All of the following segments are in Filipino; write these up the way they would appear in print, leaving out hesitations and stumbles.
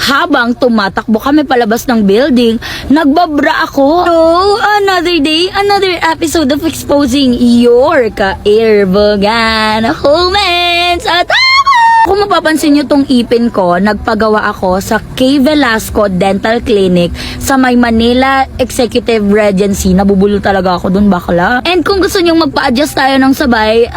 Habang tumatakbo kami palabas ng building, nagbabra ako. So, another day, another episode of exposing your ka-airbogan humans at kung mapapansin nyo tong ipin ko, nagpagawa ako sa K. Velasco Dental Clinic sa may Manila Executive Regency. Nabubulo talaga ako dun, bakla. And kung gusto nyo magpa-adjust tayo ng sabay,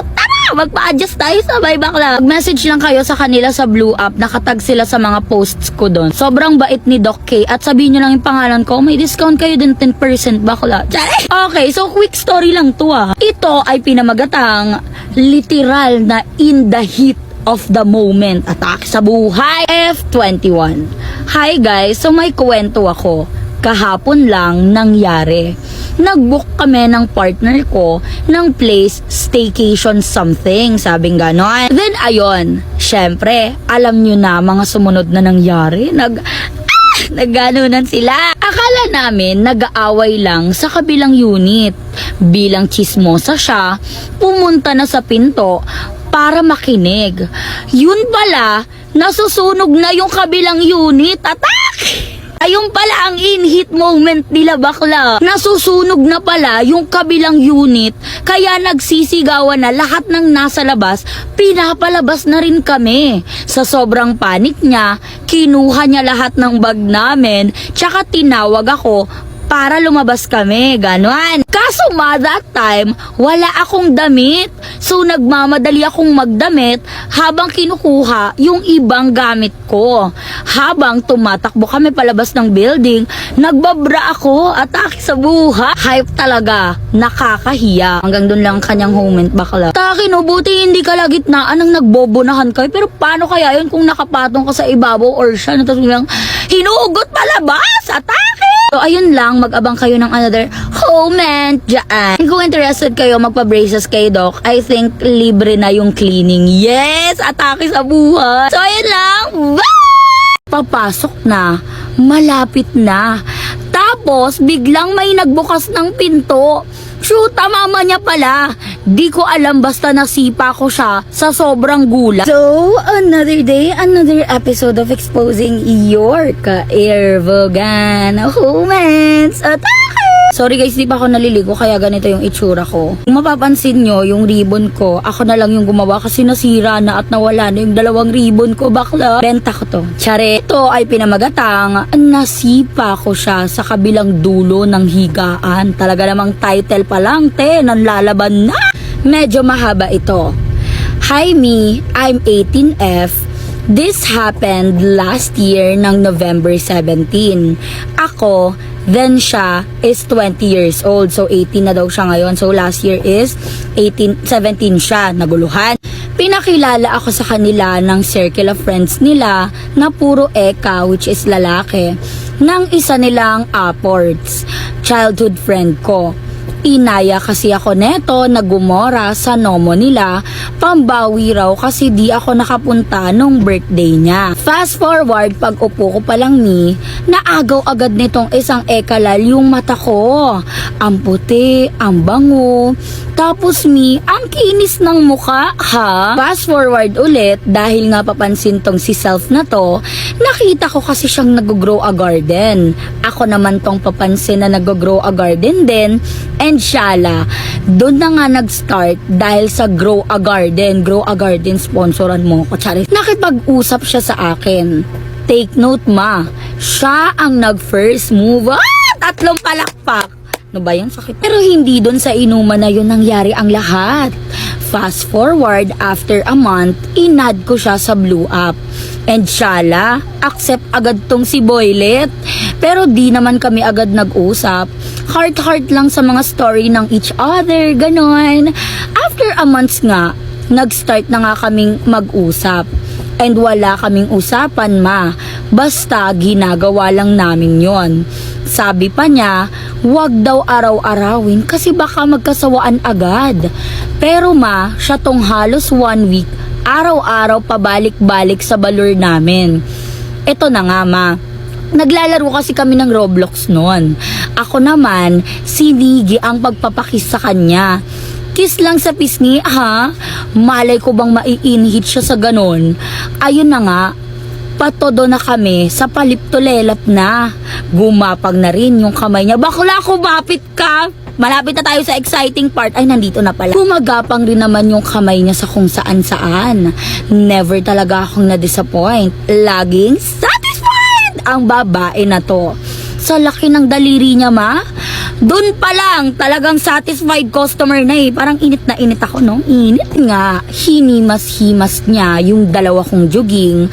magpa-adjust tayo sabay, bakla. Mag-message lang kayo sa kanila sa Blue App. Nakatag sila sa mga posts ko doon. Sobrang bait ni Doc K. At sabihin nyo lang yung pangalan ko, may discount kayo din 10%, bakla. Okay, so quick story lang to Ito ay pinamagatang literal na in the heat of the moment attack sa buhay. F21. Hi guys, so may kwento ako. Kahapon lang nangyari. Nag-book kami ng partner ko ng place staycation something, sabing ganon. Then ayon, syempre, alam nyo na mga sumunod na nangyari. Nagganunan sila. Akala namin nag-aaway lang sa kabilang unit. Bilang chismosa siya, pumunta na sa pinto para makinig. Yun pala, nasusunog na yung kabilang unit. Attack! Ayun pala ang in-hit moment nila, bakla. Nasusunog na pala yung kabilang unit, kaya nagsisigawan na lahat ng nasa labas, pinapalabas na rin kami. Sa sobrang panik niya, kinuha niya lahat ng bag namin, tsaka tinawag ako para lumabas kami, ganon. Kaso that time, wala akong damit. So nagmamadali akong magdamit habang kinukuha yung ibang gamit ko. Habang tumatakbo kami palabas ng building, nagbabra ako, atake sa buha. Hype talaga, nakakahiya. Hanggang dun lang kanyang moment, bakla. Taki no, buti hindi ka lagitnaan ng nagbobonahan kayo. Pero paano kaya yun kung nakapatong ka sa ibabaw or siya? Tapos biglang hinugot palabas, atake! So ayun lang, mag-abang kayo ng another comment dyan. Kung interested kayo magpa-braces kay Doc, I think libre na yung cleaning. Yes! Atake sa buhay! So ayun lang, bye! Papasok na, malapit na. Tapos biglang may nagbukas ng pinto. Shoot, mama niya pala. Di ko alam, basta nasipa ko siya sa sobrang gulat. So, another day, another episode of exposing your ka-airbogan humans. Atake! Sorry guys, di pa ako naliligo kaya ganito yung itsura ko. Kung mapapansin nyo, yung ribbon ko, ako na lang yung gumawa kasi nasira na at nawala na yung 2 ribbon ko, bakla. Benta ko to. Tsare, ito ay pinamagatang nasipa ko siya sa kabilang dulo ng higaan. Talaga namang title pa lang, ng lalaban na. Medyo mahaba ito. Hi me, I'm 18F. This happened last year ng November 17. Ako, then siya is 20 years old. So 18 na daw siya ngayon. So last year is 17 siya. Naguluhan. Pinakilala ako sa kanila ng circle of friends nila na puro eka, which is lalaki, ng isa nilang upwards, childhood friend ko. Inaya kasi ako neto na gumora sa nomo nila, pambawi raw kasi di ako nakapunta nung birthday niya. Fast forward, pag upo ko pa lang naagaw agad nitong isang ekalal yung mata ko. Ang puti, ang bango, tapos ang kinis ng muka, ha? Fast forward ulit, dahil nga papansin tong si self na to, nakita ko kasi siyang nag-grow a garden. Ako naman tong papansin na nag-grow a garden din, and syala, doon na nga nag-start dahil sa Grow a Garden. Grow a Garden, sponsoran mo ko, charis. Nakipag-usap siya sa akin. Take note, ma. Siya ang nag-first move. 3 palakpak. No ba yan? Sakit. Pero hindi doon sa inuman na yun nangyari ang lahat. Fast forward, after a month, inad ko siya sa Blue App. And syala, accept agad tong si Boylet. Pero di naman kami agad nag-usap. Heart-heart lang sa mga story ng each other, ganon. After a month nga, nag-start na nga kaming mag-usap. And wala kaming usapan, ma. Basta ginagawa lang namin yon. Sabi pa niya, wag daw araw-arawin kasi baka magkasawaan agad. Pero ma, siya tong halos 1 week, araw-araw pabalik-balik sa balur namin. Ito na nga, ma. Naglalaro kasi kami ng Roblox noon. Ako naman, sinigi ang pagpapakis sa kanya. Kiss lang sa pisngi, ha? Malay ko bang maiinhit siya sa ganon? Ayun na nga, Patodo na kami sa paliptolelap na. Gumapag na rin yung kamay niya. Bakla, kumapit ka! Malapit na tayo sa exciting part. Ay, nandito na pala. Gumagapang rin naman yung kamay niya sa kung saan-saan. Never talaga akong na-disappoint. Laging satisfied ang babae na to. Sa laki ng daliri niya, ma. Doon pa lang, talagang satisfied customer na eh. Parang init na init ako, no? Init nga. Hinimas-himas niya yung dalawa kong jogging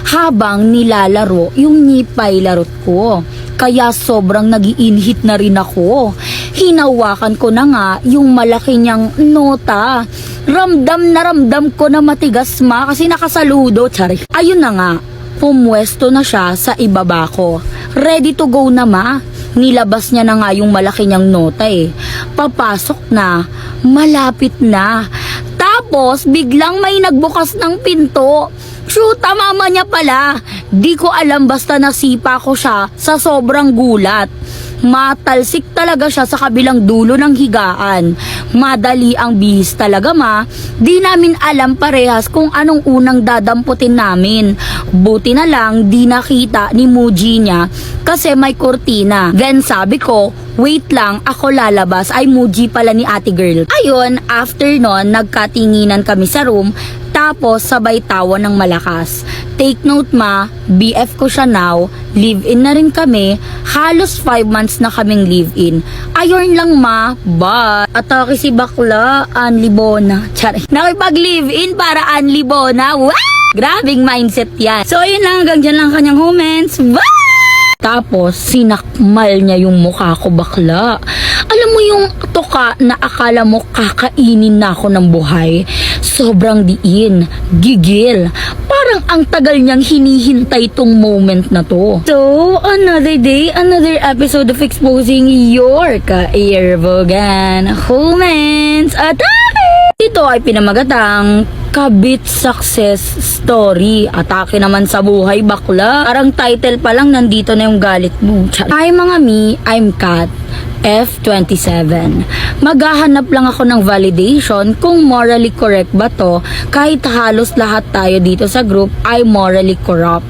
habang nilalaro yung nipay larot ko. Kaya sobrang nag-iinhit na rin ako. Hinawakan ko na nga yung malaki niyang nota. Ramdam na ramdam ko na matigas, ma, kasi nakasaludo. Tsari. Ayun na nga, pumwesto na siya sa ibaba ko. Ready to go na, ma. Nilabas niya na nga yung malaki niyang nota eh. Papasok na, malapit na. Tapos, biglang may nagbukas ng pinto. Shoot, mama niya pala. Di ko alam, basta nasipa ko siya sa sobrang gulat. Matalsik talaga siya sa kabilang dulo ng higaan. Madali ang bihis talaga, ma. Di namin alam parehas kung anong unang dadamputin namin. Buti na lang di nakita ni Muji niya kasi may kurtina. Then sabi ko, wait lang, ako lalabas. Ay, Muji pala ni ate girl. Ayun, after nun, nagkatinginan kami sa room. Tapos sabay tawa ng malakas. Take note, ma, BF ko siya now. Live-in na rin kami. Halos 5 months na kaming live-in. Ayun lang, ma. But, atake si bakla, Anli Bona. Tsari. Nakipag-live-in para Anli Bona. Wow! Grabing mindset yan. So, ayun lang. Hanggang dyan lang kanyang comments. Bye! Tapos, sinakmal niya yung mukha ko, bakla. Alam mo yung toka na akala mo kakainin na ako ng buhay? Sobrang diin, gigil. Parang ang tagal niyang hinihintay tong moment na to. So, another day, another episode of exposing your ka-airbogan comments. At ito ay pinamagatang Kabit Success Story. Atake naman sa buhay, bakla. Parang title pa lang, nandito na yung galit mo. Hi mga mi, I'm Kat. F27. Maghahanap lang ako ng validation kung morally correct ba to, kahit halos lahat tayo dito sa group ay morally corrupt.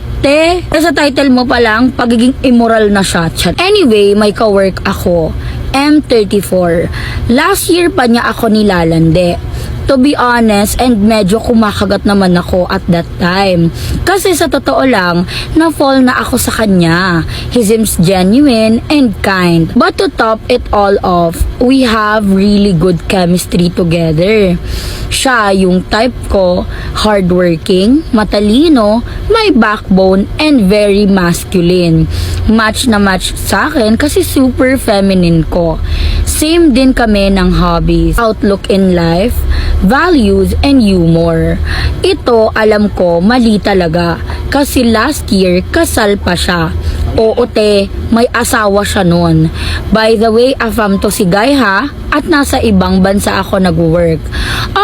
Sa title mo pa lang, pagiging immoral na siya. Anyway, may ka-work ako. M34. Last year pa niya ako nilalande. To be honest, and medyo kumakagat naman ako at that time. Kasi sa totoo lang, na-fall na ako sa kanya. He seems genuine and kind. But to top it all off, we have really good chemistry together. Siya yung type ko, hardworking, matalino, may backbone, and very masculine. Match na match sa akin kasi super feminine ko. Same din kami ng hobbies, outlook in life, values, and humor. Ito, alam ko, mali talaga. Kasi last year, kasal pa siya. Oo te, may asawa siya nun. By the way, afam to si Guy ha, at nasa ibang bansa ako nag-work.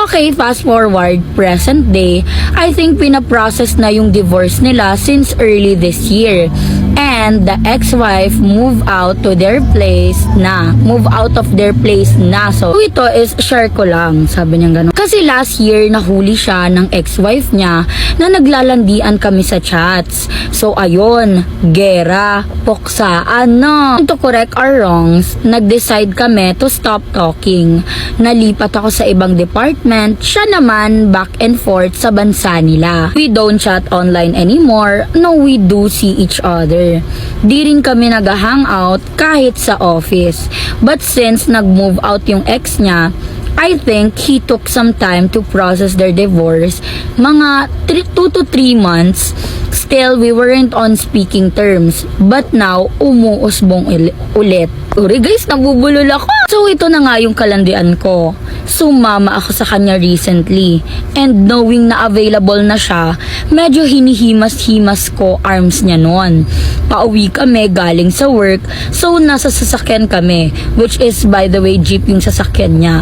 Okay, fast forward, present day, I think pinaprocess na yung divorce nila since early this year. And the ex-wife move out of their place na. So, ito is share ko lang, sabi niya gano'n. Kasi last year, nahuli siya ng ex-wife niya na naglalandian kami sa chats. So, ayun, gera, poksaan, no. To correct our wrongs, nag-decide kami to stop talking. Nalipat ako sa ibang department, siya naman back and forth sa bansa nila. We don't chat online anymore, no, we do see each other. Di rin kami nag-hangout kahit sa office. But since nag-move out yung ex niya, I think he took some time to process their divorce. Mga 2 to 3 months. Still, we weren't on speaking terms. But now, umuusbong ulit. Uri guys, nabubulol ako. So, ito na nga yung kalandian ko. Sumama ako sa kanya recently. And knowing na available na siya, medyo hinihimas-himas ko arms niya noon. Pauwi kami galing sa work, so nasa sasakyan kami, which is by the way jeep yung sasakyan niya.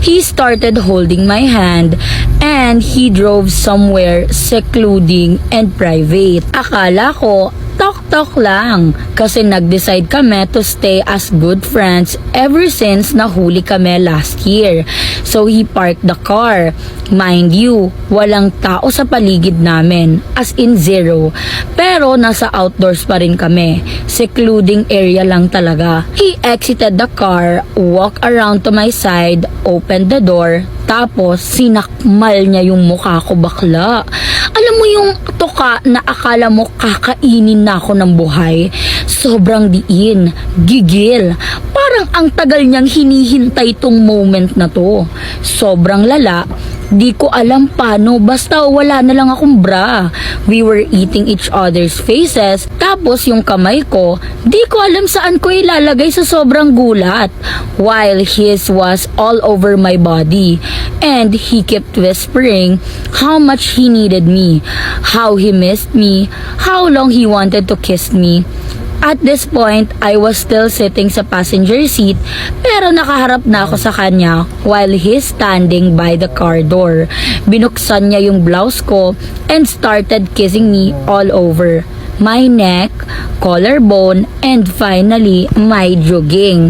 He started holding my hand and he drove somewhere secluding and private. Akala ko Talk-talk lang kasi nag-decide kami to stay as good friends ever since nahuli kami last year. So he parked the car. Mind you, walang tao sa paligid namin, as in zero. Pero nasa outdoors pa rin kami. Secluding area lang talaga. He exited the car, walked around to my side, opened the door, tapos sinakmal niya yung mukha ko, bakla. Alam mo yung tuka na akala mo kakainin na ako ng buhay? Sobrang diin, gigil. Parang ang tagal niyang hinihintay tong moment na to. Sobrang lala. Di ko alam paano, basta wala na lang akong bra. We were eating each other's faces, tapos yung kamay ko, di ko alam saan ko ilalagay sa sobrang gulat. While his was all over my body. And he kept whispering how much he needed me, how he missed me, how long he wanted to kiss me. At this point, I was still sitting sa passenger seat pero nakaharap na ako sa kanya while he's standing by the car door. Binuksan niya yung blouse ko and started kissing me all over. My neck, collarbone, and finally, my jogging.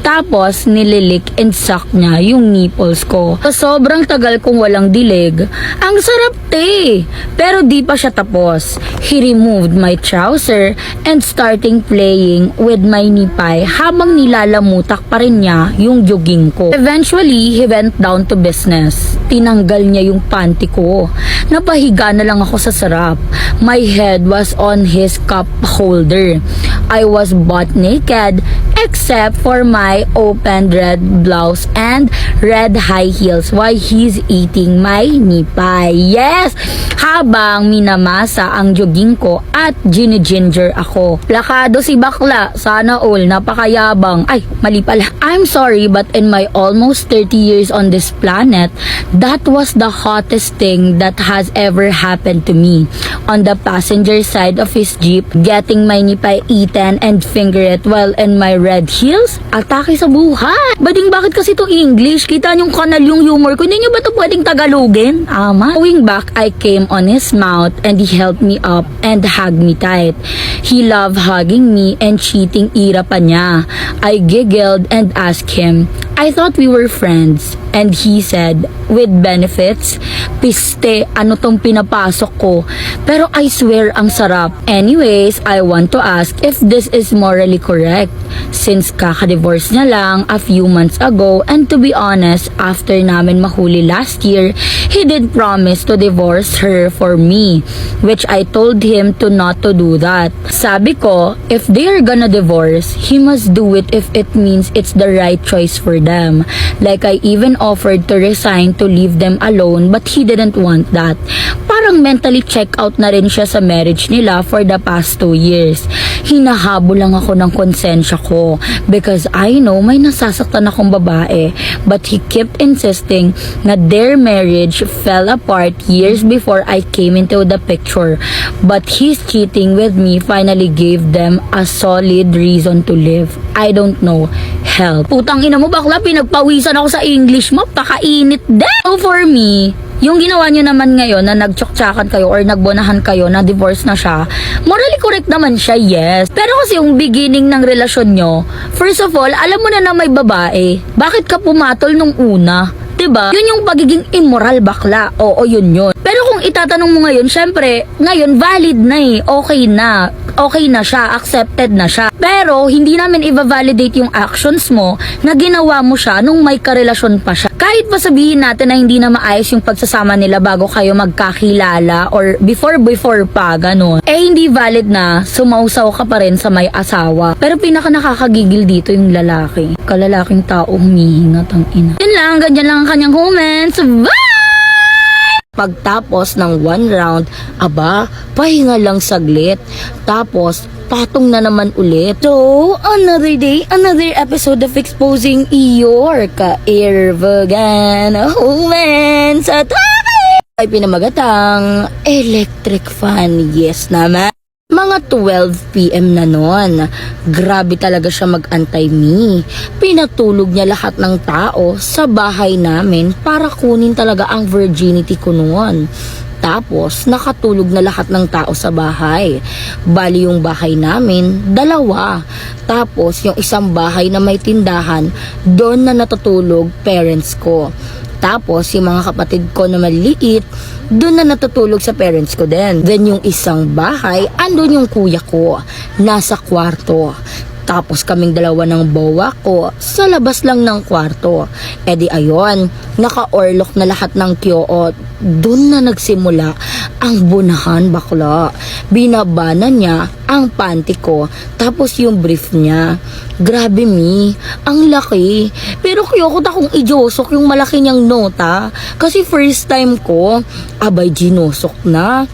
Tapos, nililik and suck niya yung nipples ko. Sa sobrang tagal kong walang dilig, ang sarap te! Pero di pa siya tapos. He removed my trouser and starting playing with my nipay habang nilalamutak pa rin niya yung jogging ko. Eventually, he went down to business. Tinanggal niya yung panty ko. Napahiga na lang ako sa sarap. My head was on his cup holder. I was butt naked except for my open red blouse and red high heels while he's eating my nipay. Yes! Habang minamasa ang jogging ko at giniginger ako. Plakado si bakla. Sana all. Napakayabang. Ay, mali pala. I'm sorry but in my almost 30 years on this planet, that was the hottest thing that has ever happened to me. On the passenger side of his jeep, getting my nipay eaten and finger it while in my red heels? Atake sa buhay! Bading bakit kasi to English? Kita niyong kanal yung humor ko. Hindi niyo ba to pwedeng Tagalogin? Ama? Going back, I came on his mouth and he held me up and hugged me tight. He loved hugging me and cheating ira pa niya. I giggled and asked him, I thought we were friends. And he said, with benefits, piste, ano tong pinapasok ko? Pero I swear ang sarap. Anyways, I want to ask if this is morally correct. Since kaka-divorce niya lang a few months ago and to be honest, after namin mahuli last year, he did promise to divorce her for me, which I told him to not to do that. Sabi ko, if they are gonna divorce, he must do it if it means it's the right choice for them. Like I even offered to resign to leave them alone but he didn't want that. Parang mentally check out na rin siya sa marriage nila for the past 2 years. Hinahabol lang ako ng konsensya ko because I know may nasasaktan akong babae but he kept insisting na their marriage fell apart years before I came into the picture. But his cheating with me finally gave them a solid reason to live. I don't know. Help. Putang ina mo bakla, pinagpawisan ako sa English mo. Pakainit din. So for me, yung ginawa nyo naman ngayon na nagtsuktsakan kayo or nagbonahan kayo na divorce na siya, morally correct naman siya, yes. Pero kasi yung beginning ng relasyon nyo, first of all, alam mo na may babae. Bakit ka pumatol nung una? Diba? Yun yung pagiging immoral bakla. Oo, yun yun. Pero kung itatanong mo ngayon, syempre, ngayon valid na eh. Okay na. Okay na siya. Accepted na siya. Pero, hindi namin i-validate yung actions mo na ginawa mo siya nung may karelasyon pa siya. Kahit pa sabihin natin na hindi na maayos yung pagsasama nila bago kayo magkakilala or before pa, ganun. Eh, hindi valid na sumausaw ka pa rin sa may asawa. Pero pinaka nakakagigil dito yung lalaki. Kalalaking tao humihingat ang ina. Yun lang, ganyan lang ang kanyang comments. Bye! Pagtapos ng 1 round, aba, pahinga lang saglit. Tapos, patong na naman ulit. So, another day, another episode of exposing your ka-irvagan humans at ay pinamagatang electric fan. Yes naman. Mga 12 PM na noon. Grabe talaga siya mag-antay me. Pinatulog niya lahat ng tao sa bahay namin para kunin talaga ang virginity ko noon. Tapos, nakatulog na lahat ng tao sa bahay. Bali yung bahay namin, 2. Tapos, yung isang bahay na may tindahan, doon na natutulog parents ko. Tapos, yung mga kapatid ko na maliliit, doon na natutulog sa parents ko din. Then, yung isang bahay, andun yung kuya ko, nasa kwarto. Tapos kaming 2 ng bowa ko sa labas lang ng kwarto. E di ayon, naka-orlock na lahat ng kyoot. Doon na nagsimula ang bunahan bakla. Binabana niya ang panty ko, tapos yung brief niya. Grabe ang laki. Pero kiyokot akong ijosok yung malaki niyang nota. Kasi first time ko, abay ginosok na.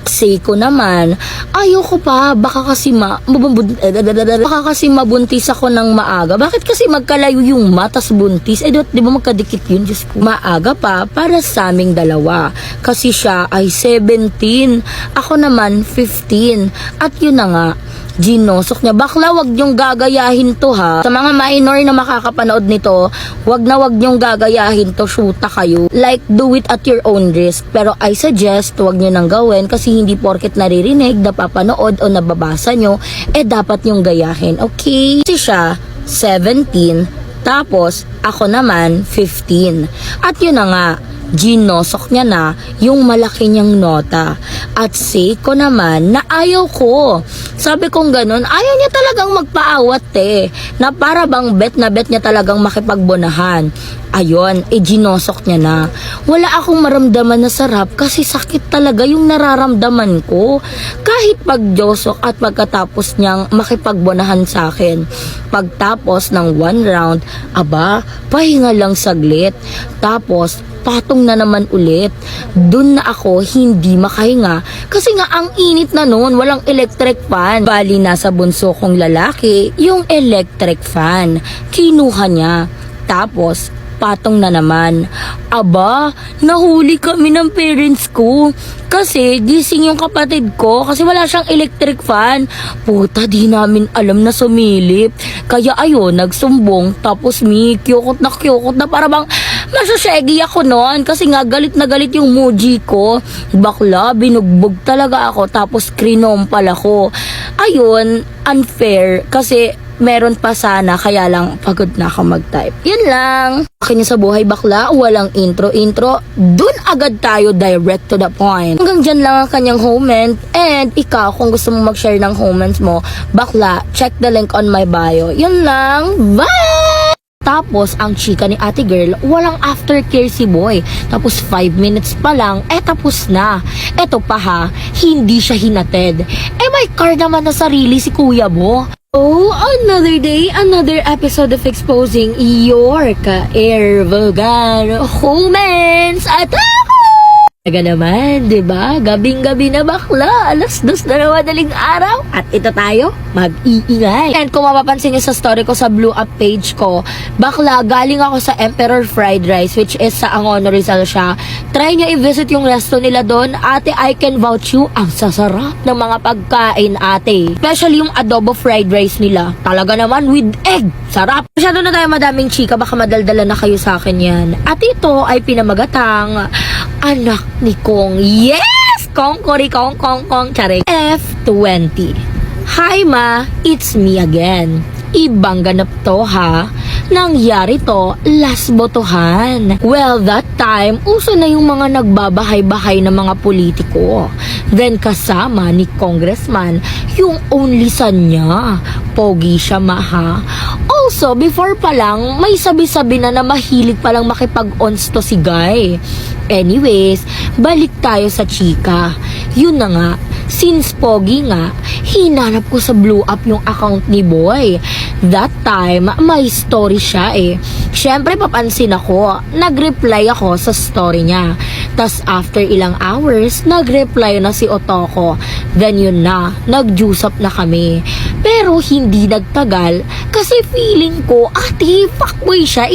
Ko naman, ayoko pa, baka kasi mabuntis ako ng maaga. Bakit kasi magkalayo yung matas buntis? Di ba magkadikit yun? Diyos ko. Maaga pa para sa aming 2. Kasi siya ay 17, ako naman 15. At yun na nga, ginosok niya. Bakla, wag niyong gagayahin to ha. Sa mga minor na makakapanood nito, wag niyong gagayahin to. Shoota kayo. Like, do it at your own risk. Pero I suggest, wag niyo nang gawin kasi hindi porket naririnig, napapanood o nababasa nyo, dapat niyong gayahin. Okay? Kasi siya, 17, tapos ako naman, 15. At yun na nga, ginosok niya na yung malaki niyang nota. At ko naman na ayaw ko. Sabi kong ganun, ayaw niya talagang magpaawat na para bang bet niya talagang makipagbonahan. Ayon, ginosok niya na. Wala akong maramdaman na sarap kasi sakit talaga yung nararamdaman ko. Kahit pagjosok at pagkatapos niyang makipagbonahan sa akin. Pagtapos ng 1 round, pahinga lang saglit. Tapos, patong na naman ulit. Dun na ako hindi makahinga kasi nga ang init na noon, walang electric fan. Bali nasa bunso kong lalaki yung electric fan. Kinuha niya. Tapos patong na naman. Nahuli kami ng parents ko. Kasi gising yung kapatid ko kasi wala siyang electric fan. Puta, di namin alam na sumilip. Kaya ayun, nagsumbong. Tapos kyokot na para bang masasyegi ako noon. Kasi nga galit na galit yung moji ko. Bakla, binugbog talaga ako. Tapos krinompal ako. Ayun, unfair. Kasi meron pa sana, kaya lang pagod na ako mag-type. Yun lang. Kanya sa buhay bakla, walang intro. Dun agad tayo, direct to the point. Hanggang dyan lang ang kanyang comment. And ikaw, kung gusto mo mag-share ng comments mo, bakla, check the link on my bio. Yun lang. Bye! Tapos, ang chika ni ate girl, walang aftercare si boy. Tapos, 5 minutes pa lang, tapos na. Eto pa ha, hindi siya hinatid. May car naman na sarili si kuya mo. Oh, another day, another episode of exposing your ka-air vulgar humans at Taga naman, diba? Gabing-gabi na bakla. 2:00 na madaling araw. At ito tayo, mag-iingay. And kung mapapansin niyo sa story ko sa Blue Up page ko, bakla, galing ako sa Emperor Fried Rice, which is sa Angono Rizal siya. Try nyo i-visit yung resto nila doon. Ate, I can vouch you. Ang sasarap ng mga pagkain, ate. Especially yung adobo fried rice nila. Talaga naman with egg. Sarap. Masyado na tayo madaming chika. Baka madaldala na kayo sa akin yan. At ito ay pinamagatang anak ni Kong. Yes! Kong, charing. F20. Hi ma, it's me again. Ibang ganap to ha. Nangyari to, last botohan. Well, that time, uso na yung mga nagbabahay-bahay ng mga politiko. Then kasama ni congressman, yung only son niya. Pogi siya maha. Also, before pa lang, may sabi-sabi na mahilig palang makipag-ons to si Guy. Anyways, balik tayo sa chika. Yun na nga, since pogi nga, hinanap ko sa Blue Up yung account ni Boy. That time, may story siya Siyempre, papansin ako, nag-reply ako sa story niya. Tas after ilang hours, nag-reply na si Otoko. Then yun na, nag-juice up na kami. Pero hindi nagtagal, kasi feeling ko, ate, fuckboy siya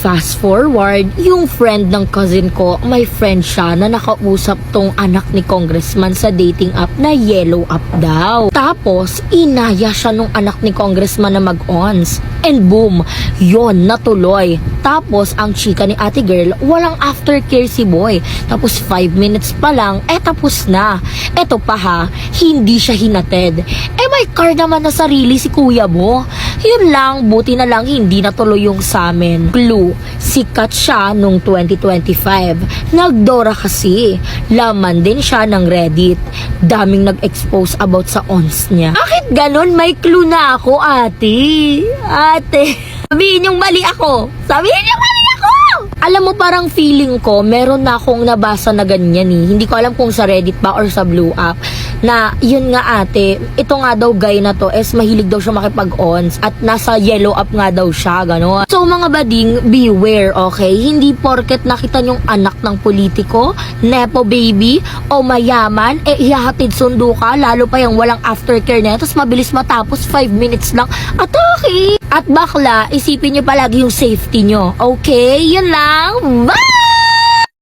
Fast forward, yung friend ng cousin ko, may friend siya na nakausap tong anak ni congressman sa dating app na yellow up daw. Tapos, inaya siya nung anak ni congressman na mag-ons. And boom, yon natuloy. Tapos, ang chika ni ate girl, walang aftercare si boy. Tapos, 5 minutes pa lang, tapos na. Eto pa ha, hindi siya hinatid. May car naman na sarili si kuya mo. Yun lang, buti na lang hindi natuloy yung samin. Clue, sikat siya nung 2025. Nagdora kasi. Laman din siya ng Reddit. Daming nag-expose about sa ons niya. Bakit ganon? May clue na ako, ate. Ate, sabihin yung mali ako. Sabihin yung mali ako! Alam mo, parang feeling ko, meron na akong nabasa na ganyan eh. Hindi ko alam kung sa Reddit ba or sa Blue App. Na, yun nga ate, ito nga daw guy na to is mahilig daw siya makipag-ons at nasa yellow up nga daw siya, gano'n. So mga bading, beware, okay? Hindi porket nakita nyong anak ng politiko, nepo baby, o mayaman, ihahatid sundo ka, lalo pa yung walang aftercare na, tapos mabilis matapos, 5 minutes lang, at okay! At bakla, isipin nyo palagi yung safety nyo, okay? Yun lang, bye!